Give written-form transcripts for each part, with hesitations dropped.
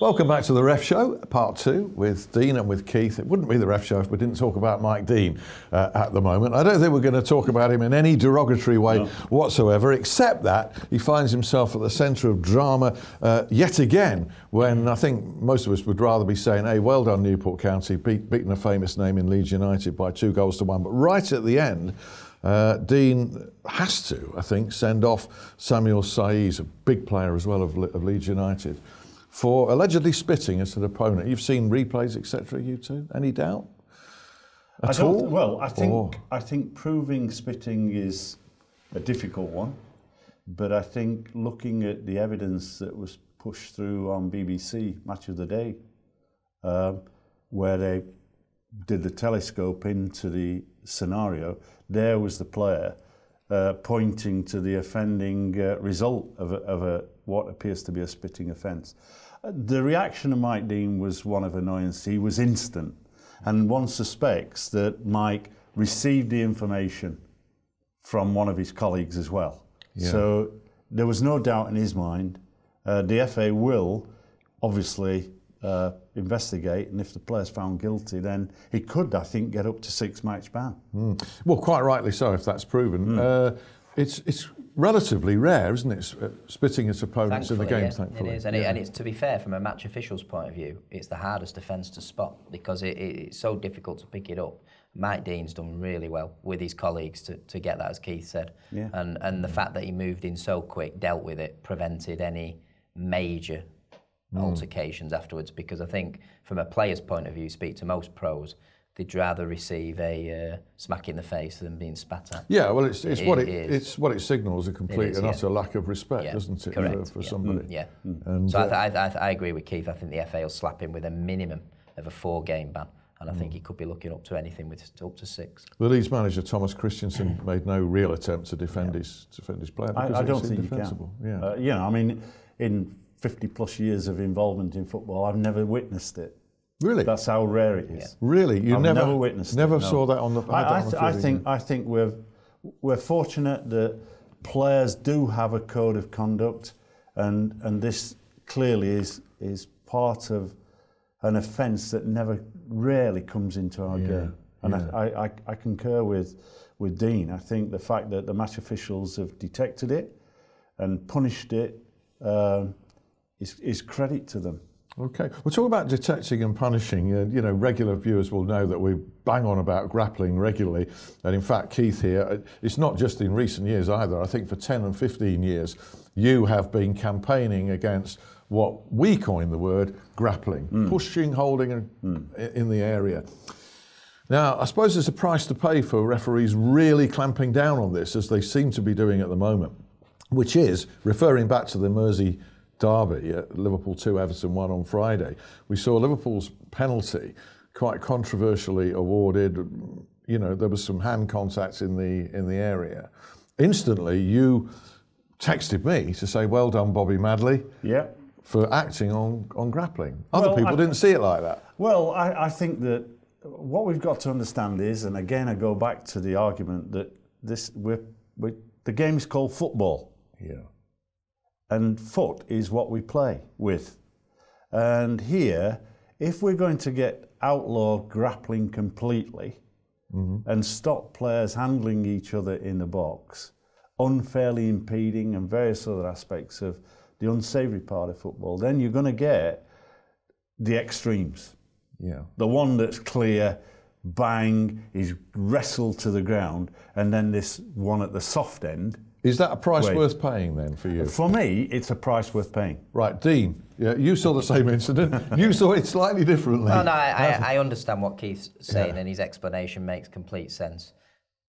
Welcome back to the Ref Show, part 2 with Dean and with Keith. It wouldn't be the Ref Show if we didn't talk about Mike Dean at the moment. I don't think we're going to talk about him in any derogatory way whatsoever, except that he finds himself at the centre of drama yet again, when I think most of us would rather be saying, hey, well done Newport County, beating a famous name in Leeds United by 2-1. But right at the end, Dean has to, I think, send off Samu Saiz, a big player as well of Leeds United, for allegedly spitting at an opponent. You've seen replays, etc. You two? Any doubt? At all? Well, I think proving spitting is a difficult one, but I think looking at the evidence that was pushed through on BBC Match of the Day, where they did the telescope into the scenario, there was the player pointing to the offending result of what appears to be a spitting offence. The reaction of Mike Dean was one of annoyance. He was instant, and one suspects that Mike received the information from one of his colleagues as well. Yeah. So there was no doubt in his mind. The FA will obviously investigate, and if the player's found guilty, then he could, I think, get up to 6-match ban. Well, quite rightly so, if that's proven. It's relatively rare, isn't it, spitting at opponents in the game, thankfully. It is, and it's, to be fair, from a match official's point of view, it's the hardest offence to spot because it's so difficult to pick it up. Mike Dean's done really well with his colleagues to get that, as Keith said. Yeah. And the fact that he moved in so quick, dealt with it, prevented any major altercations afterwards, because I think from a player's point of view, speak to most pros, they'd rather receive a smack in the face than being spat at. Yeah, well, it's what it signals, a complete and utter lack of respect, doesn't it, for somebody? And so I agree with Keith. I think the FA will slap him with a minimum of a 4-game ban, and I think he could be looking up to anything with up to 6. The Leeds manager Thomas Christensen made no real attempt to defend his player because I don't think he can. You know, I mean, in 50+ years of involvement in football, I've never witnessed it. Really? That's how rare it is. Yeah. Really? You never witnessed never it. saw that on the I think we're fortunate that players do have a code of conduct, and this clearly is part of an offence that rarely comes into our game. And I concur with Dean. I think the fact that the match officials have detected it and punished it is credit to them. Okay, we'll talk about detecting and punishing. You know, regular viewers will know that we bang on about grappling regularly, and in fact, Keith here, it's not just in recent years either. I think for 10 and 15 years, you have been campaigning against what we coined the word grappling, pushing, holding in the area. Now, I suppose there's a price to pay for referees really clamping down on this, as they seem to be doing at the moment, which is, referring back to the Mersey derby, Liverpool 2, Everton 1 on Friday. We saw Liverpool's penalty quite controversially awarded. You know, there was some hand contacts in the area. Instantly, you texted me to say, well done, Bobby Madley, for acting on grappling. Other people didn't see it like that. Well, I think that what we've got to understand is, and again I go back to the argument that the game is called football. Yeah. And foot is what we play with. And here, if we're going to outlaw grappling completely and stop players handling each other in the box, unfairly impeding and various other aspects of the unsavoury part of football, then you're going to get the extremes. Yeah. The one that's clear, bang, is wrestled to the ground, and then this one at the soft end. Is that a price worth paying then for you? For me, it's a price worth paying. Right, Dean, you saw the same incident. You saw it slightly differently. No, I understand what Keith's saying, and his explanation makes complete sense.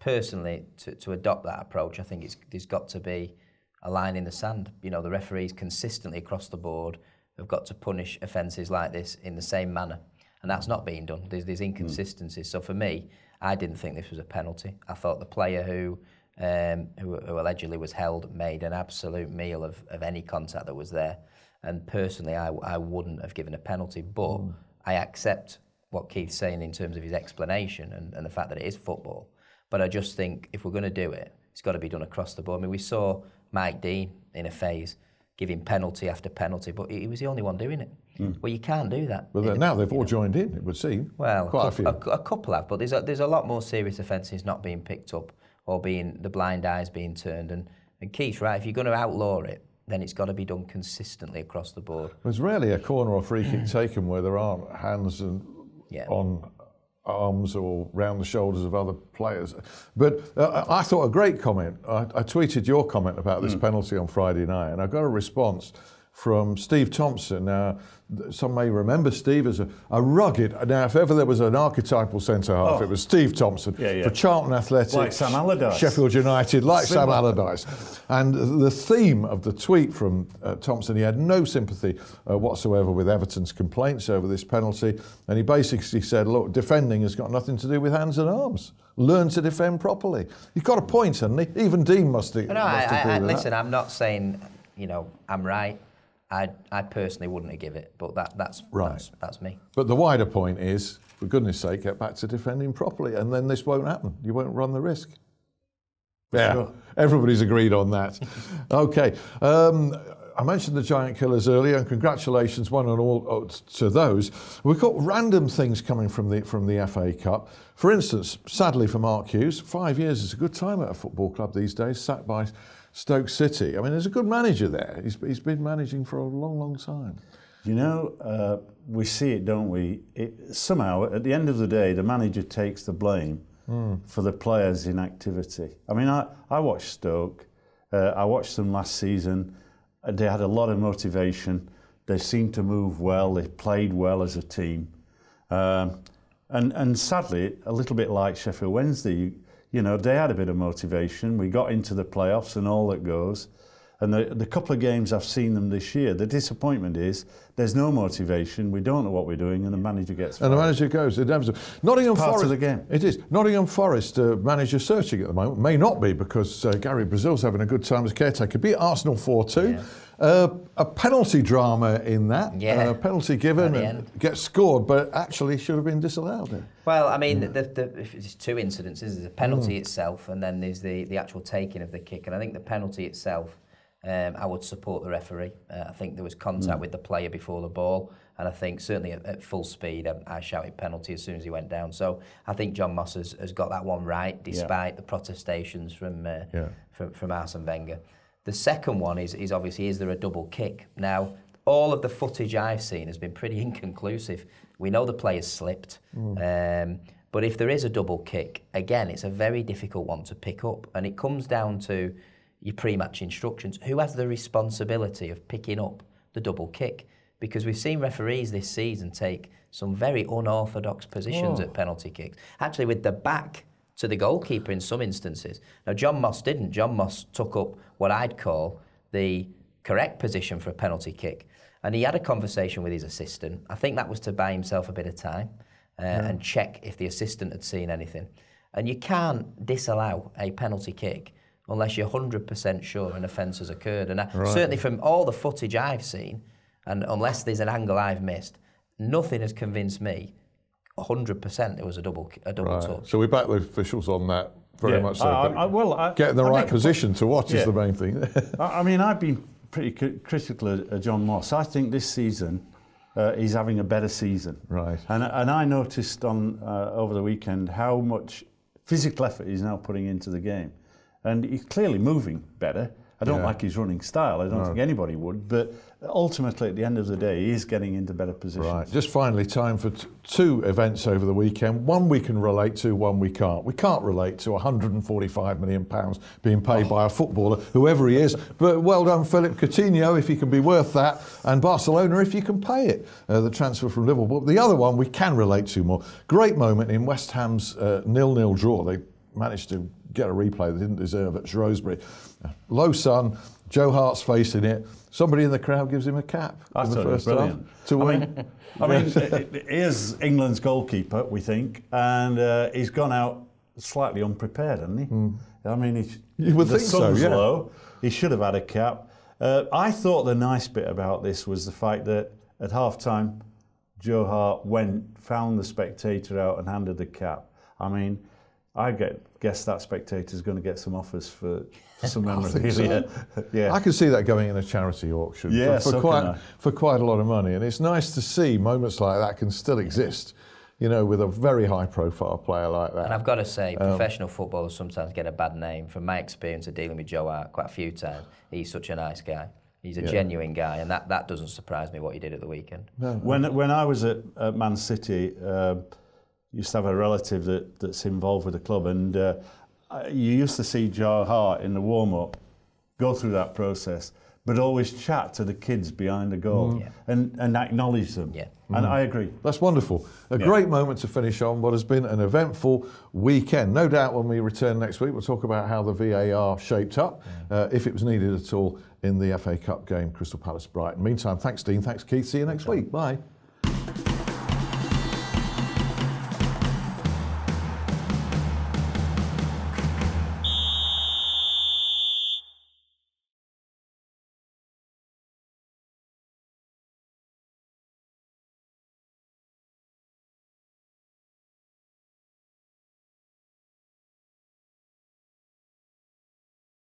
Personally, to adopt that approach, I think there's got to be a line in the sand. You know, the referees consistently across the board have got to punish offences like this in the same manner, and that's not being done. There's inconsistencies. So for me, I didn't think this was a penalty. I thought the player who allegedly was held made an absolute meal of any contact that was there, and personally I wouldn't have given a penalty, but I accept what Keith's saying in terms of his explanation and the fact that it is football. But I just think if we're going to do it, it's got to be done across the board. I mean, we saw Mike Dean in a phase giving penalty after penalty, but he was the only one doing it. Well, you can't do that. But now they've all joined in, it would seem. Well, quite a few. A couple have, but there's a lot more serious offences not being picked up or being the blind eyes being turned. And Keith's right, if you're going to outlaw it, then it's got to be done consistently across the board. There's rarely a corner or free kick taken where there aren't hands on arms or round the shoulders of other players. But I thought a great comment. I tweeted your comment about this penalty on Friday night, and I got a response from Steve Thompson. Now, some may remember Steve as a rugged. Now, if ever there was an archetypal centre half, it was Steve Thompson for Charlton Athletic, like Sam Allardyce, Sheffield United, like Sam Allardyce. And the theme of the tweet from Thompson, he had no sympathy whatsoever with Everton's complaints over this penalty, and he basically said, "Look, defending has got nothing to do with hands and arms. Learn to defend properly." You've got a point, hasn't he? Even Dean must agree with that. Listen, I'm not saying I'm right. I personally wouldn't have given it, but that's me. But the wider point is, for goodness sake, get back to defending properly, and then this won't happen. You won't run the risk. Yeah, sure. Everybody's agreed on that. Okay, I mentioned the Giant Killers earlier, and congratulations one and all to those. We've got random things coming from the FA Cup. For instance, sadly for Mark Hughes, 5 years is a good time at a football club these days, sacked by Stoke City. I mean, there's a good manager there. He's been managing for a long, long time. You know, we see it, don't we? Somehow, at the end of the day, the manager takes the blame for the players' inactivity. I mean, I watched Stoke. I watched them last season. They had a lot of motivation. They seemed to move well. They played well as a team. And sadly, a little bit like Sheffield Wednesday, you know, they had a bit of motivation. We got into the playoffs and all that goes. And the couple of games I've seen them this year, the disappointment is there's no motivation. We don't know what we're doing, and the manager gets fired. And the manager goes. Nottingham Part Forest. of the game. It is. Nottingham Forest manager searching at the moment. May not be, because Gary Brazil's having a good time as caretaker. Beat Arsenal 4-2. Yeah. A penalty drama in that. Yeah. Penalty given and gets scored, but actually should have been disallowed. Well, I mean, there's two incidences. There's the penalty itself, and then there's the actual taking of the kick. And I think the penalty itself, I would support the referee. I think there was contact with the player before the ball, and I think certainly at full speed, I shouted penalty as soon as he went down. So I think John Moss has got that one right, despite the protestations from Arsene Wenger. The second one is obviously, is there a double kick? Now, all of the footage I've seen has been pretty inconclusive. We know the players slipped, but if there is a double kick, again, it's a very difficult one to pick up, and it comes down to your pre-match instructions. Who has the responsibility of picking up the double kick? Because we've seen referees this season take some very unorthodox positions at penalty kicks, actually with the back to the goalkeeper in some instances. Now, John Moss didn't. John Moss took up what I'd call the correct position for a penalty kick. And he had a conversation with his assistant. I think that was to buy himself a bit of time and check if the assistant had seen anything. And you can't disallow a penalty kick unless you're 100% sure an offence has occurred. And certainly from all the footage I've seen, and unless there's an angle I've missed, nothing has convinced me 100% it was a double touch. So we back the officials on that very much so. Getting the right position to watch is the main thing. I mean, I've been pretty critical of John Moss. I think this season he's having a better season. Right. And I noticed over the weekend how much physical effort he's now putting into the game. And he's clearly moving better. I don't like his running style. I don't think anybody would. But ultimately, at the end of the day, he is getting into better positions. Right. Just finally, time for two events over the weekend. One we can relate to, one we can't. We can't relate to £145 million being paid by a footballer, whoever he is. But well done, Philippe Coutinho, if he can be worth that, and Barcelona, if you can pay it, the transfer from Liverpool. The other one we can relate to more. Great moment in West Ham's 0-0 draw. They managed to get a replay they didn't deserve at Shrewsbury. Low sun, Joe Hart's facing it. Somebody in the crowd gives him a cap in the first half to win. I mean, he is England's goalkeeper, we think, and he's gone out slightly unprepared, hasn't he? I mean, you would think so, yeah. Low. He should have had a cap. I thought the nice bit about this was the fact that at half-time, Joe Hart found the spectator out and handed the cap. I mean, I guess that spectator's going to get some offers for some memorabilia. I can see that going in a charity auction for quite a lot of money. And it's nice to see moments like that can still exist, you know, with a very high-profile player like that. And I've got to say, professional footballers sometimes get a bad name. From my experience of dealing with Joe Hart quite a few times, he's such a nice guy. He's a genuine guy, and that doesn't surprise me what he did at the weekend. No. When I was at Man City, used to have a relative that's involved with the club, and you used to see Joe Hart in the warm-up go through that process, but always chat to the kids behind the goal and acknowledge them. Yeah. And I agree. That's wonderful. A great moment to finish on what has been an eventful weekend. No doubt when we return next week, we'll talk about how the VAR shaped up, if it was needed at all in the FA Cup game, Crystal Palace Brighton. Meantime, thanks Dean, thanks Keith. See you next week. Bye.